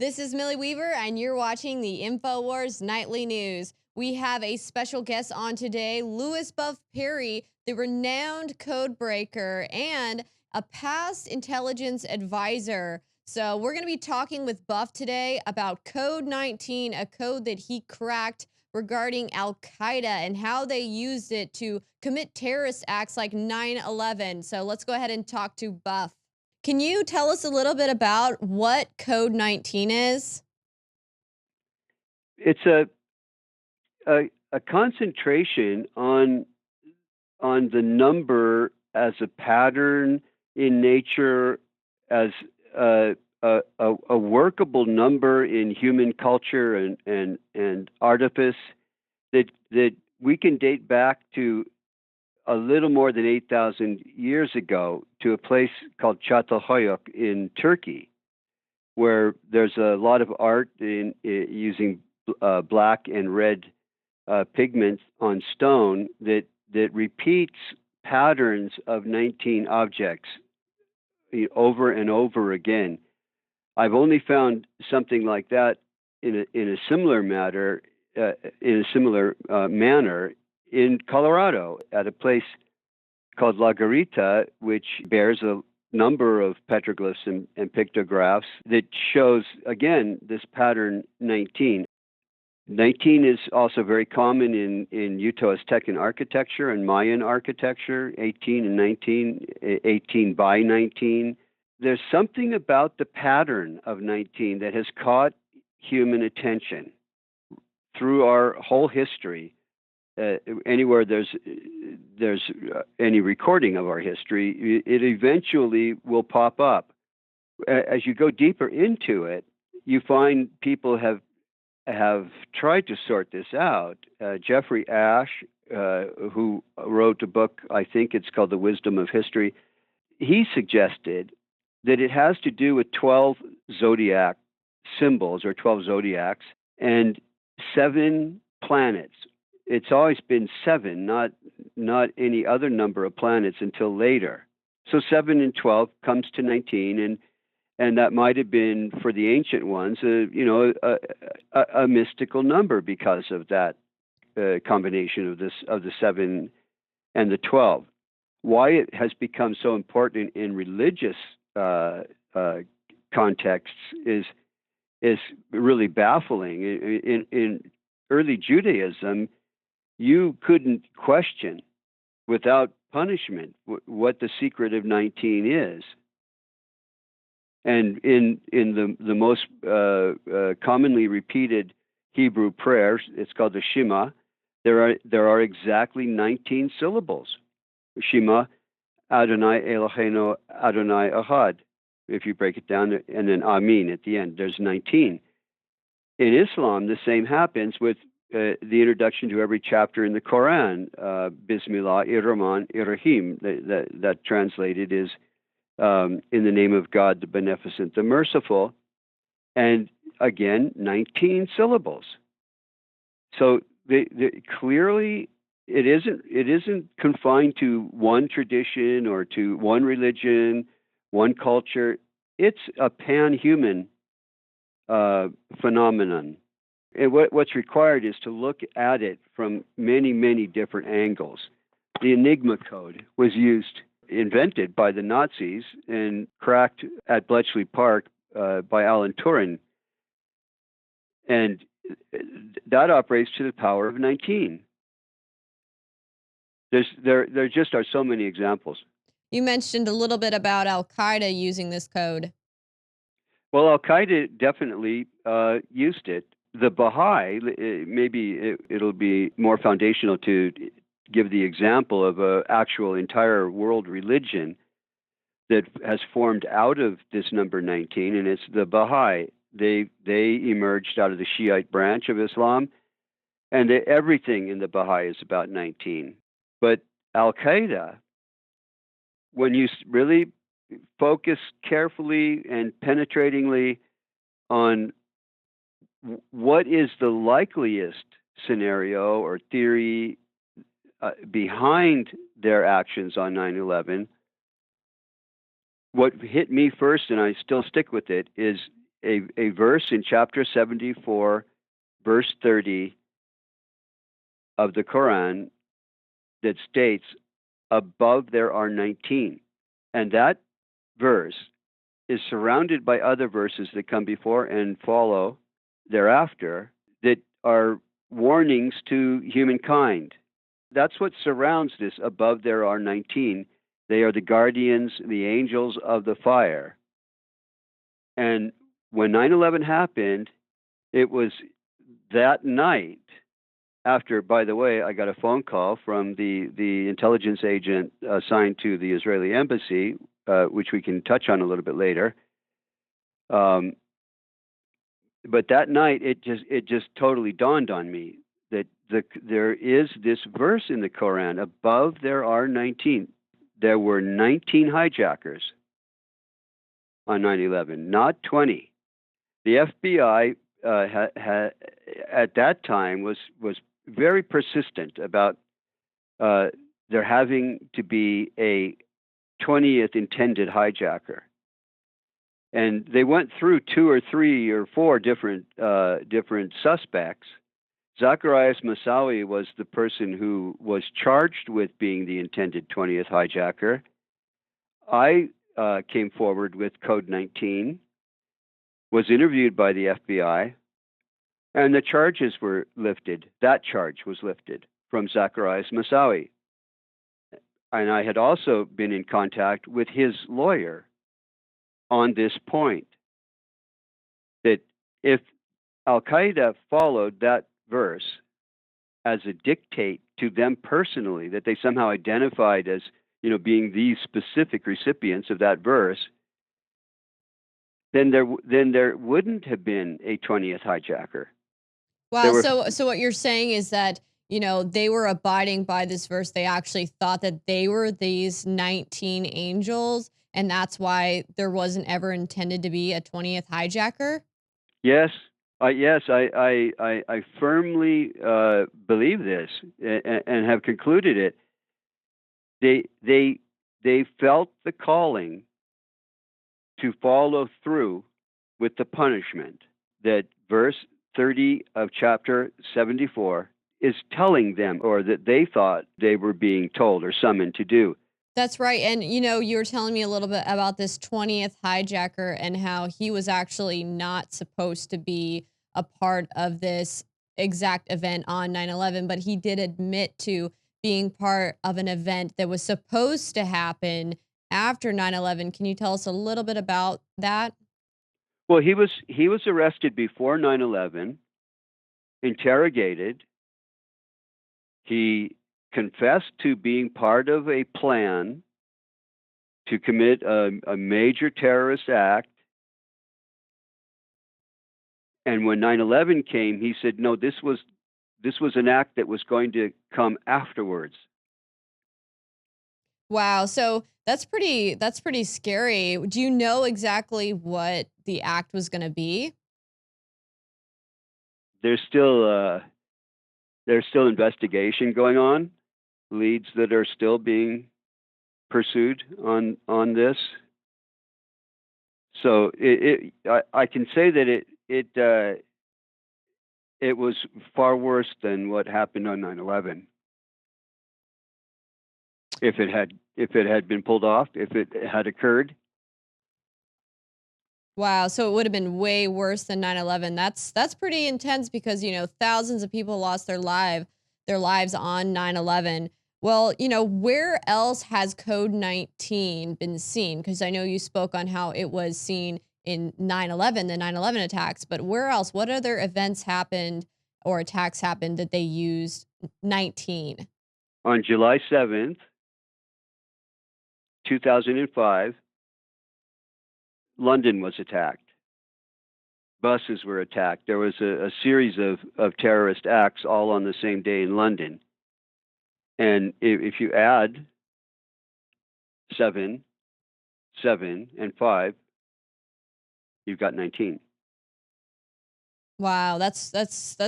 This is Millie Weaver, and you're watching the Infowars Nightly News. We have a special guest on today, Louis Buff Parry, the renowned codebreaker and a past intelligence advisor. So we're going to be talking with Buff today about Code 19, a code that he cracked regarding Al-Qaeda and how they used it to commit terrorist acts like 9/11. So let's go ahead and talk to Buff. Can you tell us a little bit about what Code 19 is? It's a concentration on the number as a pattern in nature, as a workable number in human culture and artifice that we can date back to a little more than 8,000 years ago, to a place called Çatalhöyük in Turkey, where there's a lot of art using black and red pigments on stone that repeats patterns of 19 objects over and over again. I've only found something like that in a similar manner in Colorado, at a place called La Garita, which bears a number of petroglyphs and pictographs that shows, again, this pattern 19. 19 is also very common in Uto-Aztecan architecture and Mayan architecture, 18 and 19, 18 by 19. There's something about the pattern of 19 that has caught human attention through our whole history. Anywhere there's any recording of our history, it eventually will pop up. As you go deeper into it, you find people have tried to sort this out. Jeffrey Ash, who wrote a book, I think it's called The Wisdom of History, he suggested that it has to do with 12 zodiac symbols, or 12 zodiacs, and 7 planets. It's always been 7, not any other number of planets until later. So 7 and 12 comes to 19, and that might have been, for the ancient ones, a mystical number because of that combination of the 7 and the 12. Why it has become so important in religious contexts is really baffling. In early Judaism, you couldn't question without punishment what the secret of 19 is. And in the most commonly repeated Hebrew prayers, it's called the Shema, there are exactly 19 syllables. Shema, Adonai Eloheinu, Adonai Ahad. If you break it down, and then Amin at the end, there's 19. In Islam, the same happens with the introduction to every chapter in the Quran, Bismillah, Ar-Rahman, Ar-Rahim. That translated is in the name of God, the Beneficent, the Merciful. And again, 19 syllables. So clearly, it isn't confined to one tradition or to one religion, one culture. It's a pan-human phenomenon. And what's required is to look at it from many, many different angles. The Enigma code was invented by the Nazis and cracked at Bletchley Park by Alan Turing. And that operates to the power of 19. There just are so many examples. You mentioned a little bit about Al-Qaeda using this code. Well, Al-Qaeda definitely used it. The Baha'i, maybe it'll be more foundational to give the example of an actual entire world religion that has formed out of this number 19, and it's the Baha'i. They emerged out of the Shiite branch of Islam, and everything in the Baha'i is about 19. But Al-Qaeda, when you really focus carefully and penetratingly on what is the likeliest scenario or theory behind their actions on 9/11, what hit me first, and I still stick with it, is a verse in chapter 74, verse 30 of the Quran that states, above there are 19. And that verse is surrounded by other verses that come before and follow thereafter that are warnings to humankind. That's what surrounds this. Above there are 19. They are the guardians, the angels of the fire. And when 9/11 happened, it was that night after, by the way, I got a phone call from the intelligence agent assigned to the Israeli embassy, which we can touch on a little bit later. But that night, it just totally dawned on me that there is this verse in the Quran, above there are 19. There were 19 hijackers on 9/11, not 20. The FBI at that time was very persistent about there having to be a 20th intended hijacker. And they went through 2 or 3 or 4 different suspects. Zacharias Moussaoui was the person who was charged with being the intended 20th hijacker. I came forward with Code 19, was interviewed by the FBI, and the charges were lifted. That charge was lifted from Zacharias Moussaoui. And I had also been in contact with his lawyer on this point, that if Al-Qaeda followed that verse as a dictate to them personally, that they somehow identified as, being these specific recipients of that verse, then there wouldn't have been a 20th hijacker. Wow. So what you're saying is that, they were abiding by this verse. They actually thought that they were these 19 angels, and that's why there wasn't ever intended to be a 20th hijacker? Yes. I firmly believe this and have concluded it. They felt the calling to follow through with the punishment that verse 30 of chapter 74 is telling them, or that they thought they were being told or summoned to do. That's right. And, you were telling me a little bit about this 20th hijacker and how he was actually not supposed to be a part of this exact event on 9/11, but he did admit to being part of an event that was supposed to happen after 9/11. Can you tell us a little bit about that? Well, he was arrested before 9/11, interrogated. He confessed to being part of a plan to commit a major terrorist act. And when 9/11 came, he said, no, this was an act that was going to come afterwards. Wow. So that's pretty scary. Do you know exactly what the act was going to be? There's still investigation going on, leads that are still being pursued on this. So I can say that it was far worse than what happened on 9/11. If it had been pulled off, if it had occurred. Wow, so it would have been way worse than 9/11. That's pretty intense because, thousands of people lost their lives on 9/11. Well, where else has Code 19 been seen? Because I know you spoke on how it was seen in 9/11, the 9/11 attacks, but where else? What other events happened or attacks happened that they used 19? On July 7th, 2005, London was attacked. Buses were attacked. There was a series of terrorist acts all on the same day in London. And if you add 7, 7, and 5, you've got 19. Wow, that's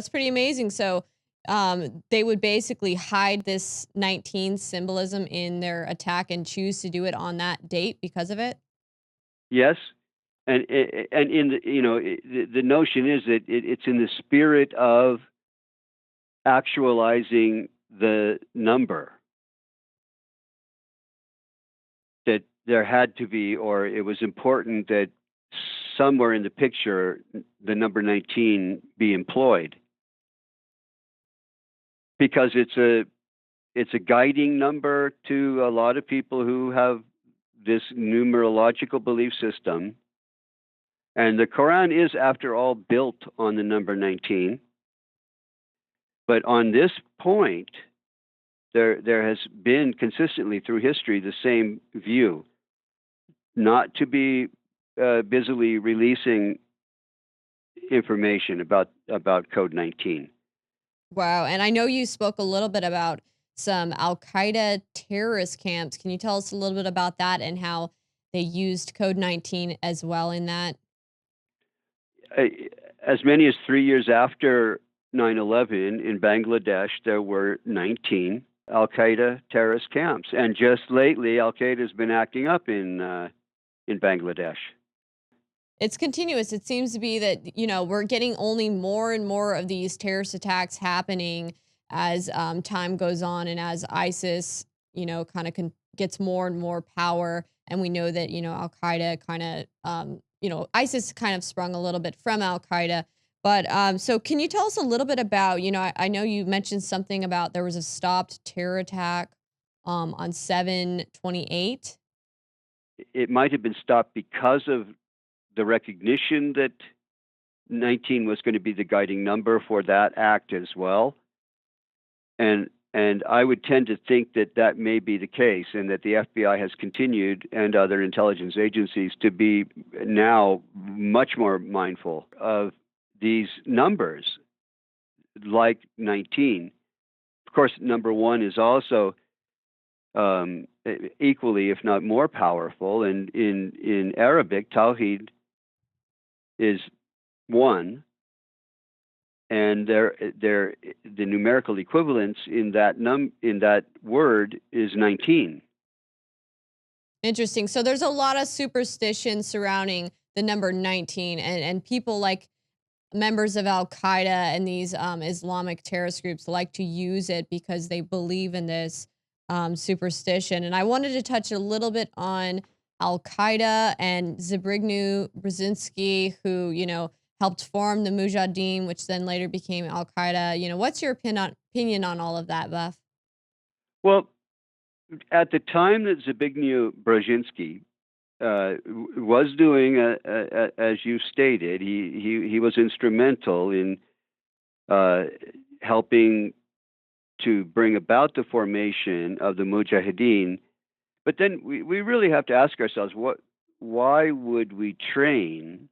pretty amazing. So, they would basically hide this 19 symbolism in their attack and choose to do it on that date because of it? Yes, and in the, the notion is that it's in the spirit of actualizing the number, that there had to be, or it was important that somewhere in the picture the number 19 be employed, because it's a guiding number to a lot of people who have this numerological belief system. And the Quran is, after all, built on the number 19. But on this point, there has been consistently through history the same view, not to be busily releasing information about Code 19. Wow. And I know you spoke a little bit about some Al Qaeda terrorist camps. Can you tell us a little bit about that and how they used Code 19 as well in that? As many as 3 years after 9/11 in Bangladesh, there were 19 Al Qaeda terrorist camps, and just lately, Al Qaeda has been acting up in Bangladesh. It's continuous. It seems to be that, we're getting only more and more of these terrorist attacks happening as time goes on and as ISIS, kind of gets more and more power. And we know that, Al Qaeda kind of, ISIS kind of sprung a little bit from Al Qaeda. But so can you tell us a little bit about, I know you mentioned something about there was a stopped terror attack on 7/28. It might have been stopped because of the recognition that 19 was going to be the guiding number for that act as well. And I would tend to think that that may be the case, and that the FBI has continued, and other intelligence agencies, to be now much more mindful of these numbers, like 19. Of course, number 1 is also equally, if not more powerful. And in Arabic, Tawhid is 1, and the numerical equivalence in that word is 19. Interesting. So there's a lot of superstition surrounding the number 19, and people like members of Al Qaeda and these Islamic terrorist groups like to use it because they believe in this superstition. And I wanted to touch a little bit on Al Qaeda and Zbigniew Brzezinski, who, helped form the Mujahideen, which then later became Al Qaeda. What's your opinion on all of that, Buff? Well, at the time that Zbigniew Brzezinski was doing, as you stated, he was instrumental in helping to bring about the formation of the Mujahideen. But then we really have to ask ourselves, why would we train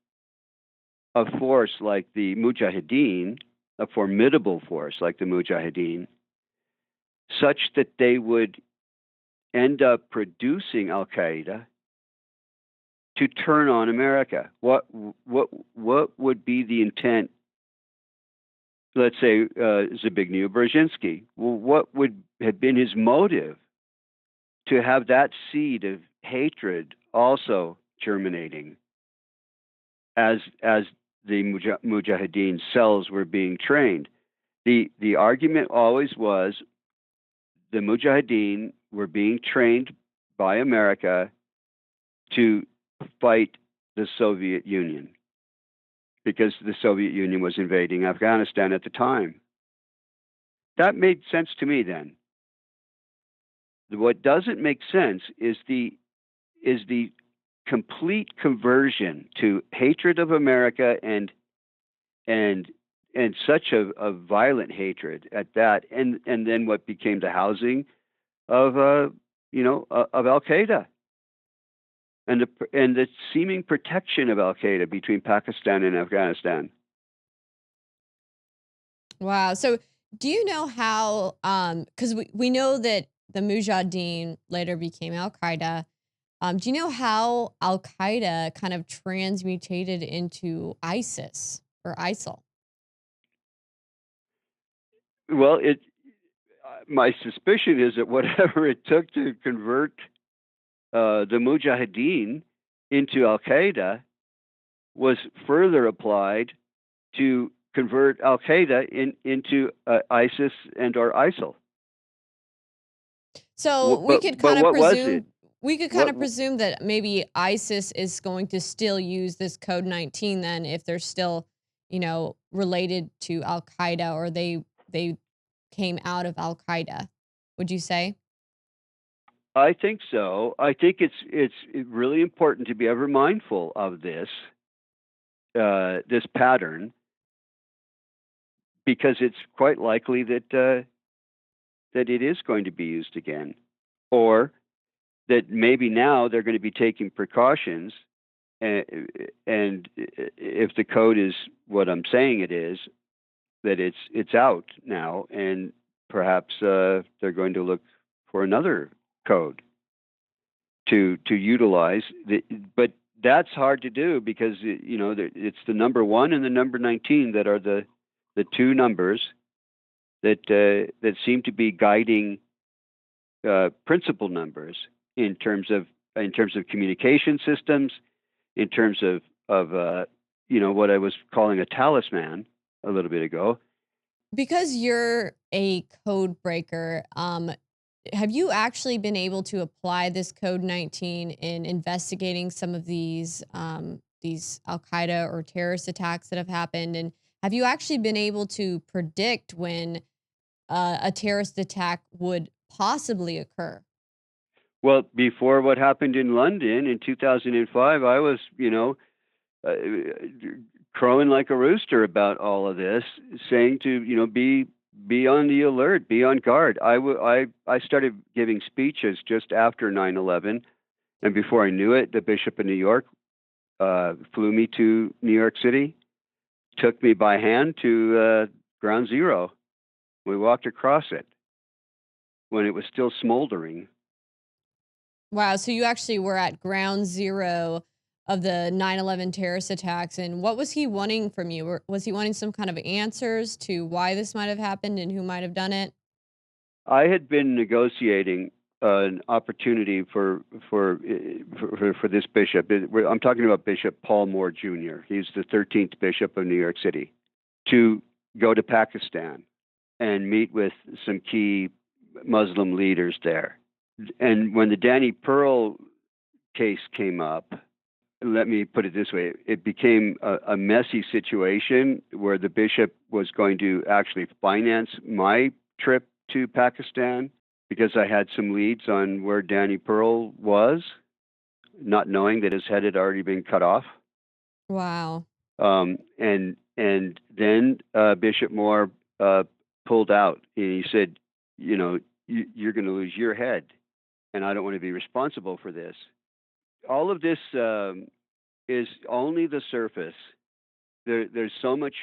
a force like the Mujahideen, a formidable force like the Mujahideen, such that they would end up producing Al Qaeda to turn on America? What would be the intent? Let's say Zbigniew Brzezinski. Well, what would have been his motive to have that seed of hatred also germinating as the Mujahideen cells were being trained? The argument always was the Mujahideen were being trained by America to fight the Soviet Union, because the Soviet Union was invading Afghanistan at the time. That made sense to me then. What doesn't make sense is the complete conversion to hatred of America, and such a violent hatred at that, and then what became the housing of Al Qaeda, and the seeming protection of Al Qaeda between Pakistan and Afghanistan. Wow. So do you know how, because we know that the Mujahideen later became Al Qaeda. Do you know how Al Qaeda kind of transmutated into ISIS or ISIL? Well, my suspicion is that whatever it took to convert the Mujahideen into Al Qaeda, was further applied to convert Al-Qaeda into ISIS and or ISIL. So we could kind of presume What- presume that maybe ISIS is going to still use this code 19 then, if they're still, related to Al-Qaeda, or they came out of Al-Qaeda. Would you say? I think so. I think it's really important to be ever mindful of this pattern, because it's quite likely that it is going to be used again, or that maybe now they're going to be taking precautions, and if the code is what I'm saying it is, that it's out now, and perhaps they're going to look for another code to utilize. But that's hard to do, because it's the number 1 and the number 19 that are the two numbers that seem to be guiding principal numbers in terms of communication systems, in terms of what I was calling a talisman a little bit ago. Because you're a code breaker, have you actually been able to apply this code 19 in investigating some of these Al-Qaeda or terrorist attacks that have happened? And have you actually been able to predict when a terrorist attack would possibly occur? Well, before what happened in London in 2005, I was, crowing like a rooster about all of this, saying to, be on the alert, be on guard. I started giving speeches just after 9/11, and before I knew it, the Bishop of New York flew me to New York City, took me by hand to Ground Zero. We walked across it when it was still smoldering. Wow, so you actually were at ground zero of the 9/11 terrorist attacks, and what was he wanting from you? Was he wanting some kind of answers to why this might have happened and who might have done it? I had been negotiating an opportunity for this bishop. I'm talking about Bishop Paul Moore Jr. He's the 13th Bishop of New York City, to go to Pakistan and meet with some key Muslim leaders there. And when the Danny Pearl case came up, let me put it this way, it became a messy situation where the bishop was going to actually finance my trip to Pakistan, because I had some leads on where Danny Pearl was, not knowing that his head had already been cut off. Wow. And then Bishop Moore pulled out, and he said, you're going to lose your head, and I don't want to be responsible for this. All of this is only the surface. There's so much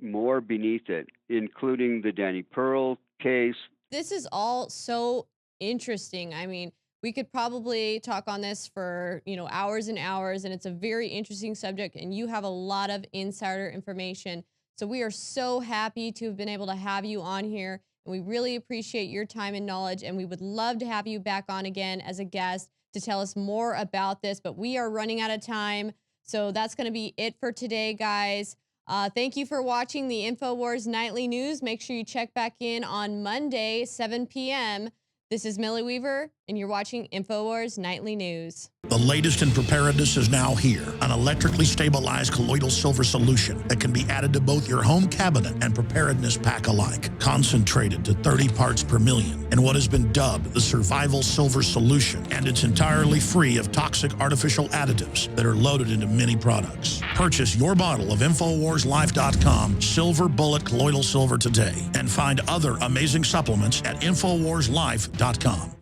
more beneath it, including the Danny Pearl case. This is all so interesting. I mean, we could probably talk on this for, hours and hours, and it's a very interesting subject, and you have a lot of insider information. So we are so happy to have been able to have you on here, and we really appreciate your time and knowledge, and we would love to have you back on again as a guest to tell us more about this, but we are running out of time. So that's going to be it for today, guys. Thank you for watching the Infowars Nightly News. Make sure you check back in on Monday, 7 p.m. This is Millie Weaver, and you're watching Infowars Nightly News. The latest in preparedness is now here. An electrically stabilized colloidal silver solution that can be added to both your home cabinet and preparedness pack alike. Concentrated to 30 parts per million in what has been dubbed the survival silver solution. And it's entirely free of toxic artificial additives that are loaded into many products. Purchase your bottle of InfoWarsLife.com Silver Bullet Colloidal Silver today, and find other amazing supplements at InfoWarsLife.com.